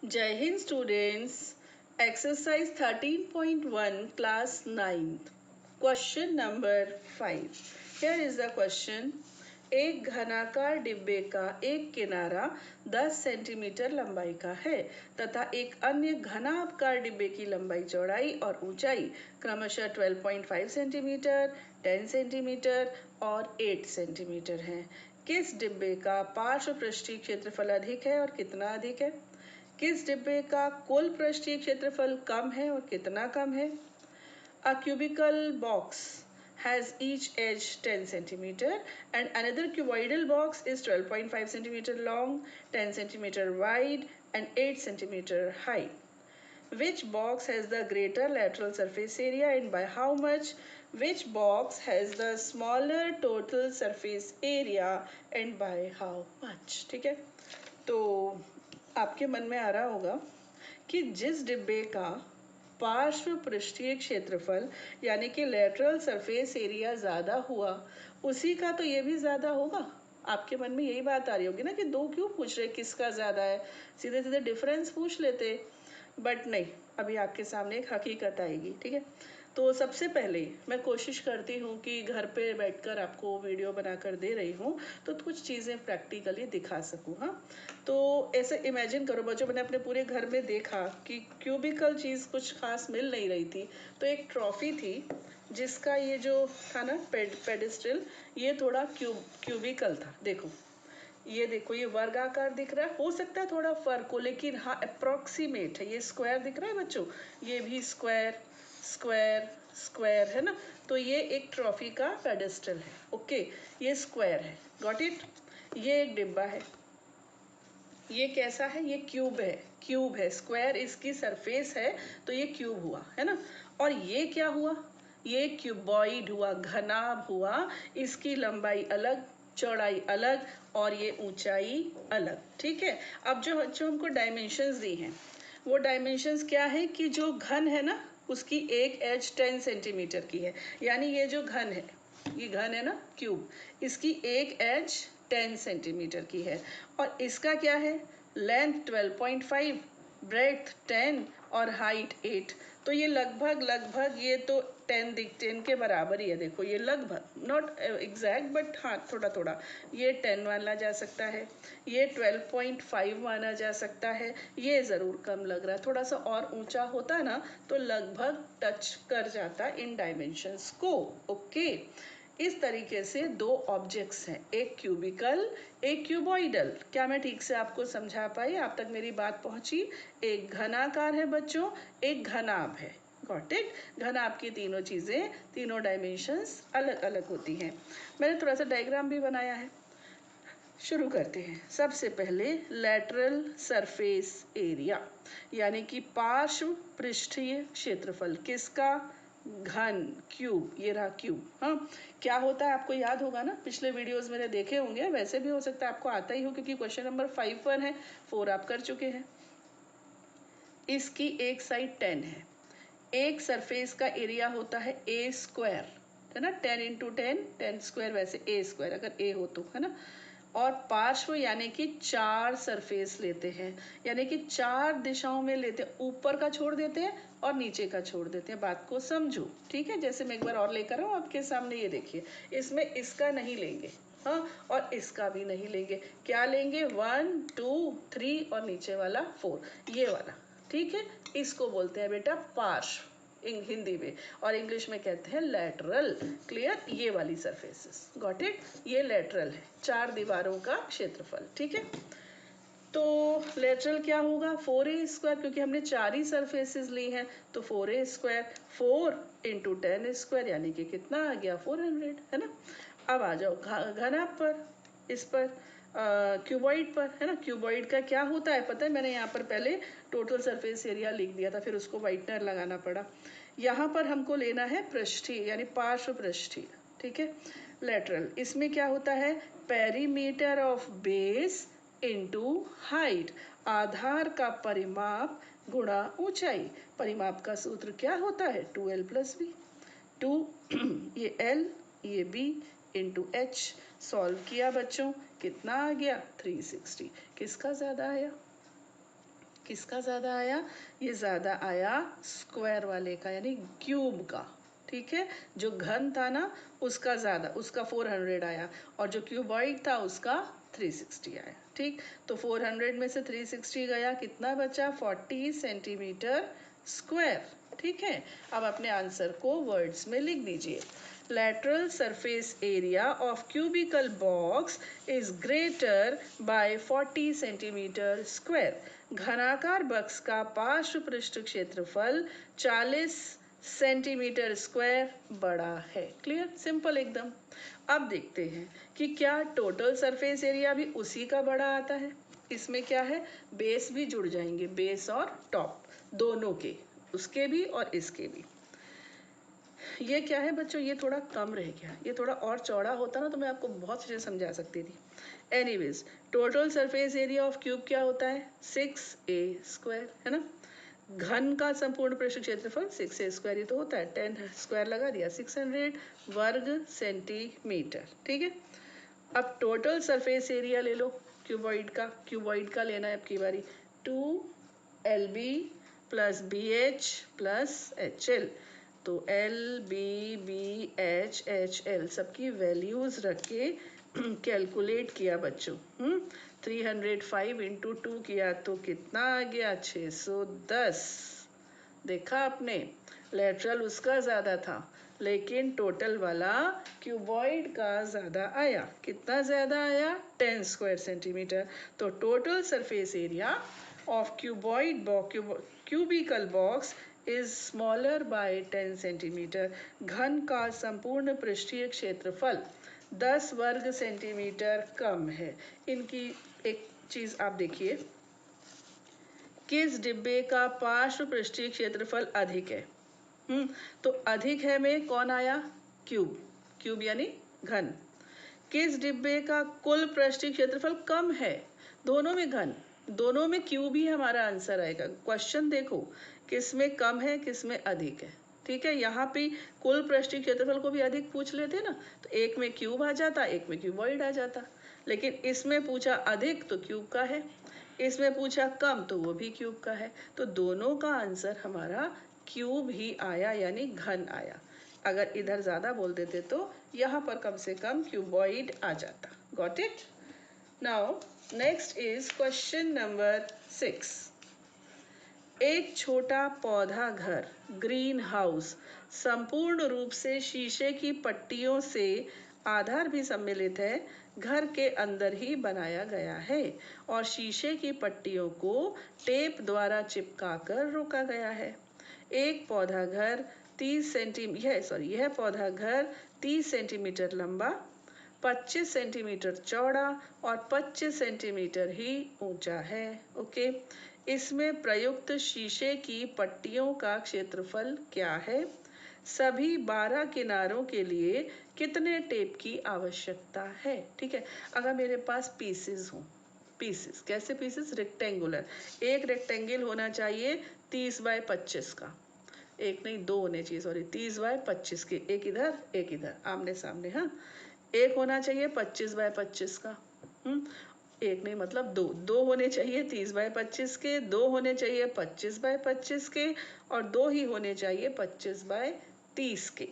जय Hind students. Exercise 13.1 class 9th question number 5। Here is the question. एक घनाकार डिब्बे का एक किनारा 10 सेंटीमीटर लंबाई का है तथा एक अन्य घनाकार डिब्बे की लंबाई, चौड़ाई और ऊंचाई क्रमशः 12.5 सेंटीमीटर, 10 सेंटीमीटर और 8 सेंटीमीटर है। किस डिब्बे का पार्श्व पृष्ठीय क्षेत्रफल अधिक है और कितना अधिक है? किस डिब्बे का कुल पृष्ठीय क्षेत्रफल कम है और कितना कम है? A cubical box has each edge 10 centimeter and another cuboidal box is 12.5 centimeter long, 10 centimeter wide and 8 centimeter high. Which box has the greater lateral surface area and by how much? Which box has the smaller total surface area and by how much? ठीक है, तो आपके मन में आ रहा होगा कि जिस डिब्बे का पार्श्व पृष्ठीय क्षेत्रफल यानी कि लेटरल सरफेस एरिया ज़्यादा हुआ उसी का तो ये भी ज़्यादा होगा। आपके मन में यही बात आ रही होगी ना कि दो क्यों पूछ रहे, किसका ज़्यादा है, सीधे सीधे डिफरेंस पूछ लेते। बट नहीं, अभी आपके सामने एक हकीकत आएगी। ठीक है, तो सबसे पहले मैं कोशिश करती हूँ कि घर पे बैठकर आपको वीडियो बनाकर दे रही हूँ तो कुछ चीज़ें प्रैक्टिकली दिखा सकूँ। हाँ, तो ऐसे इमेजिन करो बच्चों, मैंने अपने पूरे घर में देखा कि क्यूबिकल चीज़ कुछ खास मिल नहीं रही थी, तो एक ट्रॉफी थी जिसका ये जो था ना पेडिस्टल, ये थोड़ा क्यूबिकल था। देखो, ये देखो, ये वर्गाकार दिख रहा है, हो सकता है थोड़ा फर्क हो लेकिन हाँ अप्रोक्सीमेट है। ये स्क्वायर दिख रहा है बच्चों, ये भी स्क्वायर स्क्वायर स्क्वायर है ना, तो ये एक ट्रॉफी का पेडिस्टल है। ओके, ये स्क्वायर है, गॉट इट। ये एक डिब्बा है, ये कैसा है? ये क्यूब है, क्यूब है, स्क्वायर इसकी सरफेस है तो ये क्यूब हुआ है ना। और ये क्या हुआ? ये क्यूबॉइड हुआ, घनाभ हुआ, इसकी लंबाई अलग, चौड़ाई अलग और ये ऊंचाई अलग। ठीक है, अब जो बच्चों हमको डायमेंशंस दी हैं वो डायमेंशंस क्या है कि जो घन है ना उसकी एक एज 10 सेंटीमीटर की है, यानी ये जो घन है, ये घन है ना क्यूब, इसकी एक एज 10 सेंटीमीटर की है और इसका क्या है? लेंथ 12.5, ब्रेड्थ 10 और हाइट 8। तो ये लगभग लगभग ये तो 10 के बराबर ही है। देखो ये लगभग, नॉट एग्जैक्ट बट हाँ थोड़ा थोड़ा, ये 10 माना जा सकता है, ये 12.5 माना जा सकता है, ये ज़रूर कम लग रहा है। थोड़ा सा और ऊंचा होता ना तो लगभग टच कर जाता इन डायमेंशंस को। ओके, इस तरीके से दो ऑब्जेक्ट्स हैं, एक क्यूबिकल एक क्यूबॉइडल। क्या मैं ठीक से आपको समझा पाई? आप तक मेरी बात पहुंची? एक घनाकार है बच्चों, एक घनाभ है। Got it. घनाभ की तीनों चीज़ें, तीनों डायमेंशंस अलग अलग होती हैं। मैंने थोड़ा सा डायग्राम भी बनाया है, शुरू करते हैं। सबसे पहले लेटरल सरफेस एरिया यानी कि पार्श्व पृष्ठीय क्षेत्रफल किसका? घन, क्यूब, ये रहा क्यूब। हाँ, क्या होता है आपको याद होगा ना, पिछले वीडियोस मैंने देखे होंगे, वैसे भी हो सकता है आपको आता ही हो क्योंकि क्वेश्चन नंबर 5 पर है, 4 आप कर चुके हैं। इसकी एक साइड 10 है, एक सरफेस का एरिया होता है ए स्क्वायर, है ना, 10 इंटू 10, 10 स्क्वायर, वैसे ए स्क्वायर अगर ए हो तो, है ना। और पार्श्व यानी कि 4 सरफेस लेते हैं, यानी कि 4 दिशाओं में लेते हैं, ऊपर का छोड़ देते हैं और नीचे का छोड़ देते हैं। बात को समझो, ठीक है। जैसे मैं एक बार और लेकर आऊँ आपके सामने, ये देखिए, इसमें इसका नहीं लेंगे, हाँ, और इसका भी नहीं लेंगे। क्या लेंगे? 1 2 3 और नीचे वाला 4, ये वाला। ठीक है, इसको बोलते हैं बेटा पार्श्व हिंदी में, और इंग्लिश में कहते हैं लेटरल। क्लियर? ये वाली सरफेसेस, गॉट इट। ये लेटरल है, 4 दीवारों का क्षेत्रफल। ठीक है, तो लेटरल क्या होगा? 4a², क्योंकि हमने 4 ही सरफेसेस ली हैं तो 4a², 4 इंटू 10² यानी कि कितना आ गया? 400, है ना। अब आ जाओ घनाभ पर, इस पर क्यूबॉइड पर, है ना। क्यूबॉइड का क्या होता है पता है? मैंने यहाँ पर पहले टोटल सरफेस एरिया लिख दिया था, फिर उसको वाइटनर लगाना पड़ा। यहाँ पर हमको लेना है पृष्ठीय यानी पार्श्व पृष्ठीय। ठीक है, लेटरल, इसमें क्या होता है? Perimeter of base into height, आधार का परिमाप गुणा ऊंचाई। परिमाप का सूत्र क्या होता है? 2l+b। 2 ये l, ये b इंटू h। सॉल्व किया बच्चों, कितना आ गया? 360। किसका ज़्यादा आया? किसका ज़्यादा आया? ये ज़्यादा आया स्क्वायर वाले का, यानी क्यूब का। ठीक है, जो घन था ना उसका ज़्यादा, उसका 400 आया, और जो क्यूबॉइड था उसका 360 आया। ठीक, तो 400 में से 360 गया, कितना बचा? 40 सेंटीमीटर स्क्वायर। ठीक है, अब अपने आंसर को वर्ड्स में लिख दीजिए। Lateral surface area of cubical box is greater by 40 centimetre square. घनाकार बक्स का पार्श्व पृष्ठ क्षेत्रफल 40 सेंटीमीटर स्क्वायर बड़ा है। क्लियर, सिंपल एकदम। अब देखते हैं कि क्या टोटल सरफेस एरिया भी उसी का बड़ा आता है। इसमें क्या है, बेस भी जुड़ जाएंगे, बेस और टॉप दोनों के, उसके भी और इसके भी। ये क्या है बच्चों, ये थोड़ा कम रह गया, ये थोड़ा और चौड़ा होता ना तो मैं आपको बहुत अच्छे से समझा सकती थी। Anyways, total surface area of cube क्या होता है? 6a स्क्वायर, है ना। घन का संपूर्ण पृष्ठ क्षेत्रफल 6a स्क्वायर, ये तो होता है, 10 स्क्वायर लगा दिया, 600 वर्ग सेंटीमीटर। ठीक है, अब टोटल सरफेस एरिया ले लो क्यूबॉइड का लेना है अब की बारी। 2lb plus BH plus HL, तो LBBHHL सबकी वैल्यूज रख के कैलकुलेट किया बच्चों। 305 इंटू 2 किया तो कितना आ गया? 610। देखा आपने, लेटरल उसका ज़्यादा था लेकिन टोटल वाला क्यूबॉइड का ज़्यादा आया। कितना ज़्यादा आया? 10 स्क्वायर सेंटीमीटर। तो total surface area of cubical box is smaller by 10 centimetre. घन का संपूर्ण पृष्ठीय क्षेत्रफल 10 वर्ग सेंटीमीटर कम है। इनकी एक चीज़ आप देखिए, किस डिब्बे का पार्श्व पृष्ठीय क्षेत्रफल अधिक है? तो अधिक है में कौन आया? क्यूब, क्यूब यानी घन। किस डिब्बे का कुल पृष्ठीय क्षेत्रफल कम है? दोनों में घन, दोनों में क्यूब ही हमारा आंसर आएगा। क्वेश्चन देखो, किस में कम है किस में अधिक है। ठीक है, यहाँ पे कुल पृष्ठीय क्षेत्रफल को भी अधिक पूछ लेते ना तो एक में क्यूब आ जाता, एक में क्यूबॉइड आ जाता, लेकिन इसमें पूछा अधिक तो क्यूब का है, इसमें पूछा कम तो वो भी क्यूब का है, तो दोनों का आंसर हमारा क्यूब ही आया, यानी घन आया। अगर इधर ज़्यादा बोल देते तो यहाँ पर कम से कम क्यूबॉइड आ जाता। Got it? Now next is question number 6। एक छोटा पौधा घर, ग्रीन हाउस, संपूर्ण रूप से शीशे की पट्टियों से, आधार भी सम्मिलित है, घर के अंदर ही बनाया गया है और शीशे की पट्टियों को टेप द्वारा चिपकाकर रोका गया है। एक पौधा घर 30 सेंटीमीटर, यह पौधा घर 30 सेंटीमीटर लंबा, 25 सेंटीमीटर चौड़ा और 25 सेंटीमीटर ही ऊंचा है। ओके, इसमें प्रयुक्त शीशे की पट्टियों का क्षेत्रफल क्या है? सभी 12 किनारों के लिए कितने टेप की आवश्यकता है? ठीक है, अगर मेरे पास पीसेस हों, पीसेस कैसे? पीसेस रेक्टेंगुलर, एक रेक्टेंगल होना चाहिए 30 बाय 25 का, एक नहीं दो होने चाहिए, सॉरी 30 बाय 25 के, एक इधर आमने सामने। हाँ, एक होना चाहिए 25 बाय 25 का। एक नहीं मतलब दो, दो होने चाहिए 30 बाय 25 के, दो होने चाहिए 25 बाय 25 के, और दो ही होने चाहिए 25 बाय 30 के।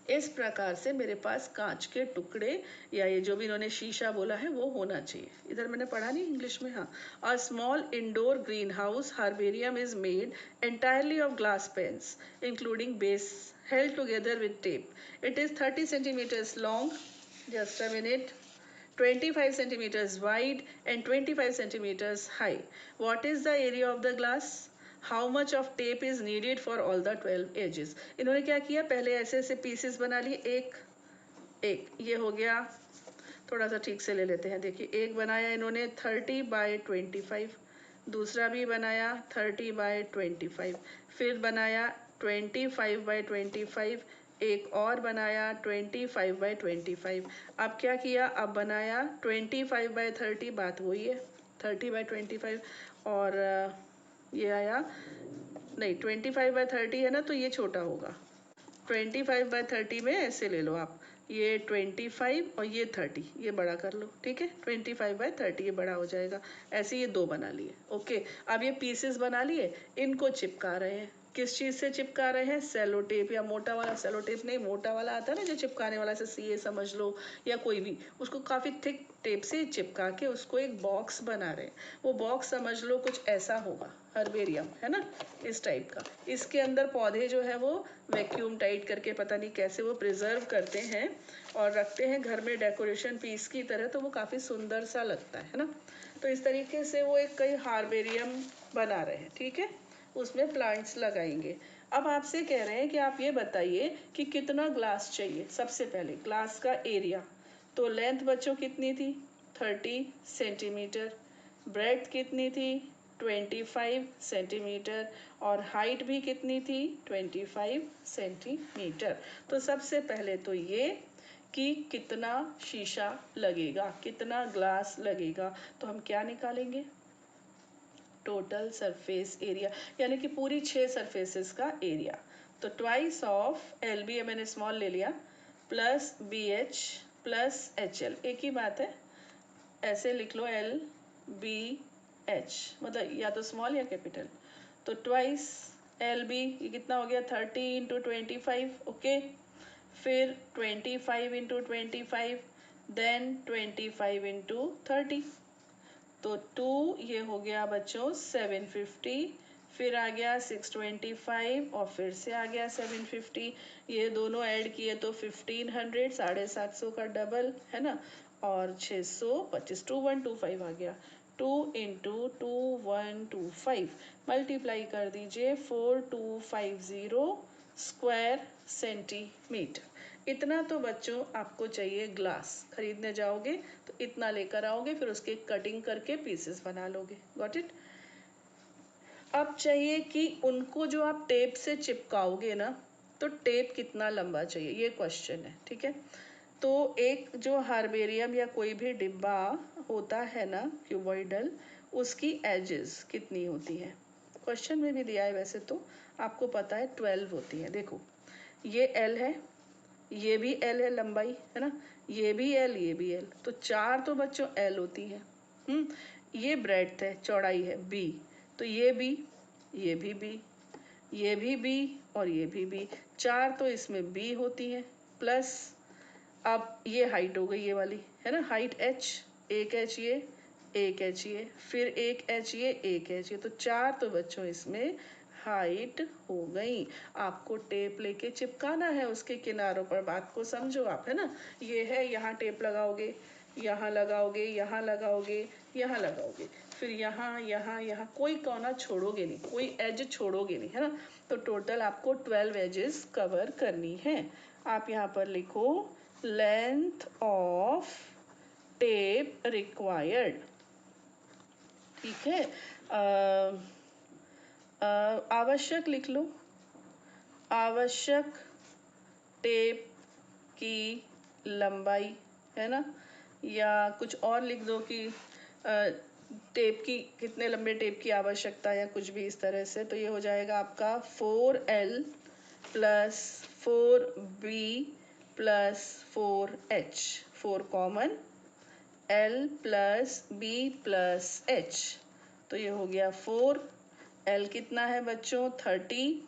इस प्रकार से मेरे पास कांच के टुकड़े या ये जो भी इन्होंने शीशा बोला है वो होना चाहिए। इधर मैंने पढ़ा नहीं इंग्लिश में। हाँ, a small indoor green house herbarium is made entirely of glass panes including base held together with tape. It is 30 centimeters long, just a minute, 25 centimeters wide and 25 centimeters high. What is the area of the glass? How much of tape is needed for all the 12 edges? इन्होंने क्या किया, पहले ऐसे ऐसे pieces बना लिए, एक एक ये हो गया, थोड़ा सा ठीक से ले लेते हैं। देखिए, एक बनाया इन्होंने 30 बाय 25, दूसरा भी बनाया 30 बाय 25, फिर बनाया 25 बाय 25, एक और बनाया 25 बाय 25। अब क्या किया, अब बनाया 25 बाय 30, बात वही है 30 बाय 25, और ये आया नहीं 25 बाय 30 है ना, तो ये छोटा होगा। 25 बाय 30 में ऐसे ले लो आप, ये 25 और ये 30, ये बड़ा कर लो, ठीक है, 25/30 ये बड़ा हो जाएगा। ऐसे ये दो बना लिए। ओके, अब ये पीसेस बना लिए, इनको चिपका रहे हैं। किस चीज़ से चिपका रहे हैं? सेलो टेप, या मोटा वाला सेलो टेप नहीं, मोटा वाला आता है ना जो चिपकाने वाला, से सीए समझ लो या कोई भी, उसको काफ़ी थिक टेप से चिपका के उसको एक बॉक्स बना रहे हैं। वो बॉक्स समझ लो कुछ ऐसा होगा, हर्बेरियम है ना, इस टाइप का। इसके अंदर पौधे जो है वो वैक्यूम टाइट करके पता नहीं कैसे वो प्रिजर्व करते हैं और रखते हैं घर में डेकोरेशन पीस की तरह, तो वो काफ़ी सुंदर सा लगता है ना। तो इस तरीके से वो एक कई हार्बेरियम बना रहे हैं, ठीक है, उसमें प्लांट्स लगाएंगे। अब आपसे कह रहे हैं कि आप ये बताइए कि कितना ग्लास चाहिए। सबसे पहले ग्लास का एरिया, तो लेंथ बच्चों कितनी थी? 30 सेंटीमीटर। ब्रेड्थ कितनी थी? 25 सेंटीमीटर। और हाइट भी कितनी थी? 25 सेंटीमीटर। तो सबसे पहले तो ये कि कितना शीशा लगेगा, कितना ग्लास लगेगा, तो हम क्या निकालेंगे? टोटल सरफेस एरिया, यानी कि पूरी 6 सरफेसेस का एरिया। तो ट्वाइस ऑफ एल बी, मैंने स्मॉल ले लिया, plus B H plus H L, एक ही बात है, ऐसे लिख लो, एल बी एच, मतलब या तो स्मॉल या कैपिटल। तो ट्वाइस एल बी, ये कितना हो गया? 30 इंटू 25, ओके। फिर 25 इंटू 25, देन 25 इंटू 30, तो 2, ये हो गया बच्चों 750, फिर आ गया 625 और फिर से आ गया 750, ये दोनों ऐड किए तो 1500, 750 का डबल है ना, और 625, 2125 आ गया। 2 इंटू 2125 मल्टीप्लाई कर दीजिए, 4250 स्क्वायर सेंटीमीटर। इतना तो बच्चों आपको चाहिए। ग्लास खरीदने जाओगे तो इतना लेकर आओगे, फिर उसके कटिंग करके पीसेस बना लोगे। Got it? अब चाहिए कि उनको जो आप टेप से चिपकाओगे ना, तो टेप कितना लंबा चाहिए, ये क्वेश्चन है, ठीक है। तो एक जो हार्बेरियम या कोई भी डिब्बा होता है ना क्यूबॉइडल, उसकी एजेस कितनी होती है? क्वेश्चन में भी दिया है, वैसे तो आपको पता है 12 होती है। देखो, ये एल है, ये भी एल है लंबाई, है ना, ये भी एल, ये भी एल, तो 4 तो बच्चों एल होती है। ये ब्रेड्थ है, चौड़ाई है बी, तो ये बी, ये भी बी, ये भी बी और ये भी बी, 4 तो इसमें बी होती है। प्लस अब ये हाइट हो गई ये वाली, है ना, हाइट एच, एक एच ये, एक एच ये, फिर एक एच ये, एक एच ये, तो 4 तो बच्चों इसमें हाइट हो गई। आपको टेप लेके चिपकाना है उसके किनारों पर, बात को समझो आप, है ना। ये है, यहाँ टेप लगाओगे, यहाँ लगाओगे, यहाँ लगाओगे, यहाँ लगाओगे, फिर यहाँ यहाँ यहाँ, कोई कोना छोड़ोगे नहीं, कोई एज छोड़ोगे नहीं, है ना। तो टोटल आपको 12 एजेस कवर करनी है। आप यहाँ पर लिखो लेंथ ऑफ टेप रिक्वायर्ड, ठीक है। आवश्यक लिख लो, आवश्यक टेप की लंबाई, है ना, या कुछ और लिख दो कि टेप की, कितने लंबे टेप की आवश्यकता, या कुछ भी इस तरह से। तो ये हो जाएगा आपका 4L plus 4B plus 4H, 4 common, L plus B plus H, तो ये हो गया 4। L कितना है बच्चों? 30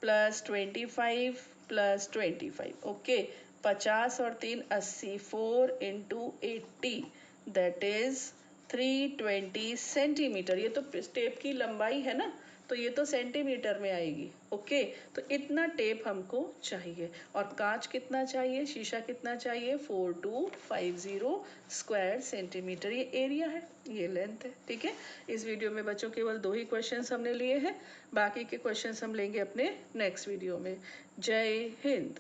प्लस 25 प्लस 25, ओके, 50 और 3 80, 4 इंटू 80, दैट इज 320 सेंटीमीटर। ये तो टेप की लंबाई है ना, तो ये तो सेंटीमीटर में आएगी। ओके, तो इतना टेप हमको चाहिए। और कांच कितना चाहिए, शीशा कितना चाहिए? 4250 स्क्वायर सेंटीमीटर, ये एरिया है, ये लेंथ है, ठीक है। इस वीडियो में बच्चों केवल 2 ही क्वेश्चंस हमने लिए हैं, बाकी के क्वेश्चंस हम लेंगे अपने नेक्स्ट वीडियो में। जय हिंद।